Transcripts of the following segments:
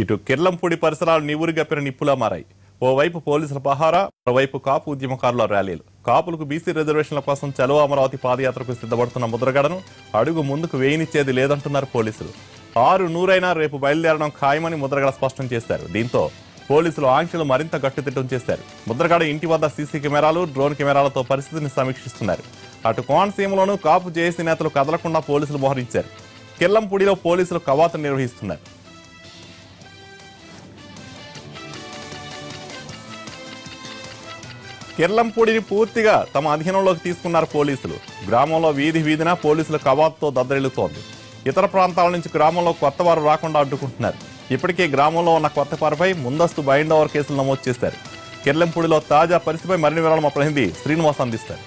ఇటు కిర్లంపూడి పరిసరాలు నివురుగప్పిన నిప్పులా మారాయి. ఓవైపు పోలీసుల పహారా, మరోవైపు కాపు ఉద్యమకారుల ర్యాలీలు. కాపులకు బీసీ రిజర్వేషన్ల కోసం చలో అమరావతి పాదయాత్రకు సిద్ధపడుతున్న ముద్రగడను అడుగు ముందుకు వేయనిచ్చేది లేదంటున్నారు పోలీసులు. 6 రేపు బయలుదేరడం ఖాయమని ముద్రగడ స్పష్టం చేశారు. దీంతో పోలీసులు ఆంక్షలు మరింత గట్టుదిట్టం చేశారు. ముద్రగడ ఇంటి వద్ద సీసీ కెమెరాలు, డ్రోన్ కెమెరాలతో పరిస్థితిని సమీక్షిస్తున్నారు. అటు కోనసీమలోనూ కాపు జేఏసీ నేతలు కదలకుండా పోలీసులు మోహరించారు. కిర్లంపూడిలో పోలీసులు కవాతు నిర్వహిస్తున్నారు. కిర్లంపూడిని పూర్తిగా తమ అధీనంలోకి తీసుకున్నారు పోలీసులు. గ్రామంలో వీధిన పోలీసుల కవాతుతో దద్దరిల్లుతోంది. ఇతర ప్రాంతాల నుంచి గ్రామంలో కొత్త వారు రాకుండా అడ్డుకుంటున్నారు. ఇప్పటికే గ్రామంలో ఉన్న కొత్త వారిపై ముందస్తు బైండ్ ఓవర్ కేసులు నమోదు చేశారు. కిర్లంపూడిలో తాజా పరిస్థితిపై మరిన్ని వివరాలు మా ప్రతినిధి శ్రీనివాస్ అందిస్తారు.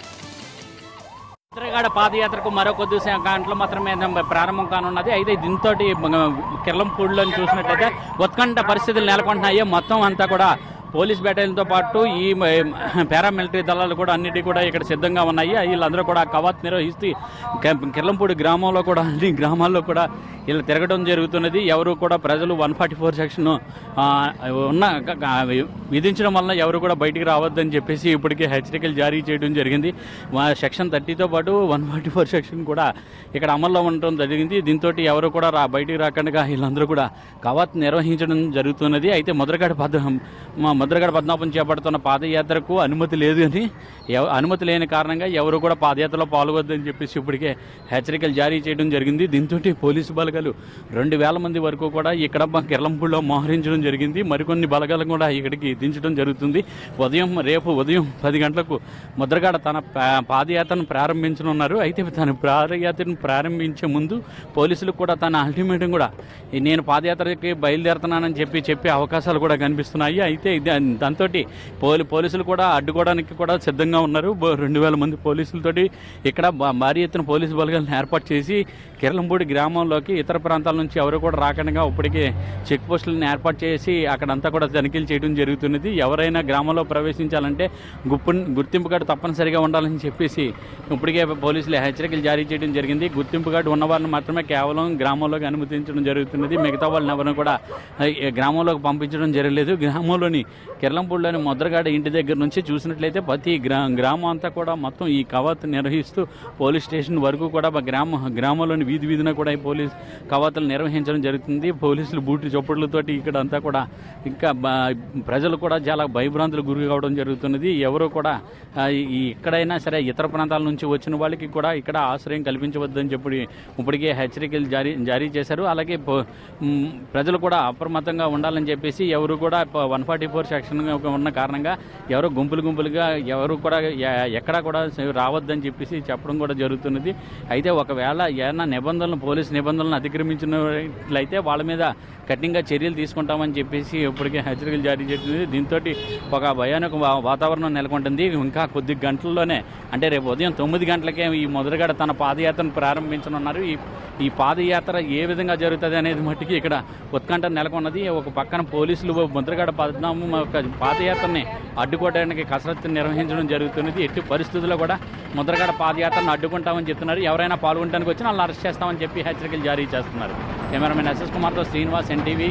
ముద్రగడ పాదయాత్రకు మరో కొద్ది గంటలు మాత్రమే ప్రారంభం కానున్నది. అయితే దీంతో కిర్లంపూడిలో చూసినట్లయితే ఉత్కంఠ పరిస్థితులు నెలకొంటున్నాయి. మొత్తం అంతా కూడా పోలీస్ బెటాలియన్తో పాటు ఈ పారామిలిటరీ దళాలు కూడా అన్నిటి కూడా ఇక్కడ సిద్ధంగా ఉన్నాయి. వీళ్ళందరూ కూడా కవాత్ నిర్వహిస్తూ కిర్లంపూడి గ్రామంలో కూడా అన్ని గ్రామాల్లో కూడా వీళ్ళు తిరగడం జరుగుతున్నది. ఎవరు కూడా ప్రజలు 144 సెక్షన్ విధించడం వలన ఎవరు కూడా బయటికి రావద్దని చెప్పేసి ఇప్పటికే హెచ్చరికలు జారీ చేయడం జరిగింది. సెక్షన్ 30తో పాటు 144 సెక్షన్ కూడా ఇక్కడ అమల్లో ఉండటం జరిగింది. దీంతో ఎవరు కూడా బయటికి రాకుండా వీళ్ళందరూ కూడా కవాత్ నిర్వహించడం జరుగుతున్నది. అయితే ముద్రగడ పద్మనాభం చేపడుతున్న పాదయాత్రకు అనుమతి లేదు అని, అనుమతి లేని కారణంగా ఎవరు కూడా పాదయాత్రలో పాల్గొద్దని చెప్పేసి ఇప్పటికే హెచ్చరికలు జారీ చేయడం జరిగింది. దీంతో పోలీసు బలగాలు 2000 మంది వరకు కూడా ఇక్కడ కిర్లంపూడిలో మోహరించడం జరిగింది. మరికొన్ని బలగాలను కూడా ఇక్కడికి దించడం జరుగుతుంది. రేపు ఉదయం 10 గంటలకు ముద్రగడ తన పాదయాత్రను ప్రారంభించనున్నారు. అయితే తన పాదయాత్రను ప్రారంభించే ముందు పోలీసులకు కూడా తన అల్టిమేటం కూడా నేను పాదయాత్రకి బయలుదేరుతున్నానని చెప్పి అవకాశాలు కూడా కనిపిస్తున్నాయి. అయితే దాంతో పోలీసులు కూడా అడ్డుకోవడానికి కూడా సిద్ధంగా ఉన్నారు. 2000 మంది పోలీసులతోటి ఇక్కడ భారీ ఎత్తున పోలీసు బలగాలను ఏర్పాటు చేసి కిర్లంపూడి గ్రామంలోకి ఇతర ప్రాంతాల నుంచి ఎవరు కూడా రాకుండా ఇప్పటికే చెక్ పోస్టులను ఏర్పాటు చేసి అక్కడంతా కూడా తనిఖీలు చేయడం జరుగుతున్నది. ఎవరైనా గ్రామంలో ప్రవేశించాలంటే గుర్తింపు కార్డు తప్పనిసరిగా ఉండాలని చెప్పేసి ఇప్పటికే పోలీసులు హెచ్చరికలు జారీ చేయడం జరిగింది. గుర్తింపు కార్డు ఉన్నవారిని మాత్రమే కేవలం గ్రామంలోకి అనుమతించడం జరుగుతున్నది. మిగతా వాళ్ళని ఎవరిని కూడా గ్రామంలోకి పంపించడం జరగలేదు. గ్రామంలోని కిర్లంపూడిలోని ముద్రగడ ఇంటి దగ్గర నుంచి చూసినట్లయితే ప్రతి గ్రామం అంతా కూడా మొత్తం ఈ కవాతు నిర్వహిస్తూ పోలీస్ స్టేషన్ వరకు కూడా గ్రామంలోని వీధిన కూడా ఈ పోలీస్ కవాతులు నిర్వహించడం జరుగుతుంది. పోలీసులు బూటి చొప్పట్లతోటి ఇక్కడ అంతా కూడా ఇంకా ప్రజలు కూడా చాలా భయభ్రాంతులకు గురి కావడం జరుగుతున్నది. ఎవరు కూడా ఎక్కడైనా సరే ఇతర ప్రాంతాల నుంచి వచ్చిన వాళ్ళకి కూడా ఇక్కడ ఆశ్రయం కల్పించవద్దని చెప్పి ఇప్పటికే హెచ్చరికలు జారీ చేశారు. అలాగే ప్రజలు కూడా అప్రమత్తంగా ఉండాలని చెప్పేసి ఎవరు కూడా 144 సెక్షన్ ఉన్న కారణంగా ఎవరు గుంపులుగా ఎవరు కూడా ఎక్కడా కూడా రావద్దని చెప్పేసి చెప్పడం కూడా జరుగుతున్నది. అయితే ఒకవేళ ఏమైనా పోలీసు నిబంధనలను అతిక్రమించినట్లయితే వాళ్ళ మీద కఠినంగా చర్యలు తీసుకుంటామని చెప్పేసి ఇప్పటికే హెచ్చరికలు జారీ చేస్తుంది. దీంతో ఒక భయానక వాతావరణం నెలకొంటుంది. ఇంకా కొద్ది గంటల్లోనే అంటే రేపు ఉదయం 9 గంటలకే ఈ ముద్రగడ తన పాదయాత్రను ప్రారంభించనున్నారు. ఈ పాదయాత్ర ఏ విధంగా జరుగుతుంది అనేది మట్టికి ఇక్కడ ఉత్కంఠ నెలకొన్నది. ఒక పక్కన పోలీసులు ముద్రగడ పద్మనాభం పాదయాత్రని అడ్డుకోవడానికి కసరత్తు నిర్వహించడం జరుగుతున్నది. ఎట్టి పరిస్థితుల్లో కూడా ముద్రగడ పాదయాత్రను అడ్డుకుంటామని చెప్తున్నారు. ఎవరైనా పాల్గొనడానికి వచ్చినా వాళ్ళని అరెస్ట్ చేస్తామని చెప్పి హెచ్చరికలు జారీ చేస్తున్నారు. కెమెరామెన్ ఎస్ఎస్ కుమార్తో శ్రీనివాస్, ఎన్టీవీ.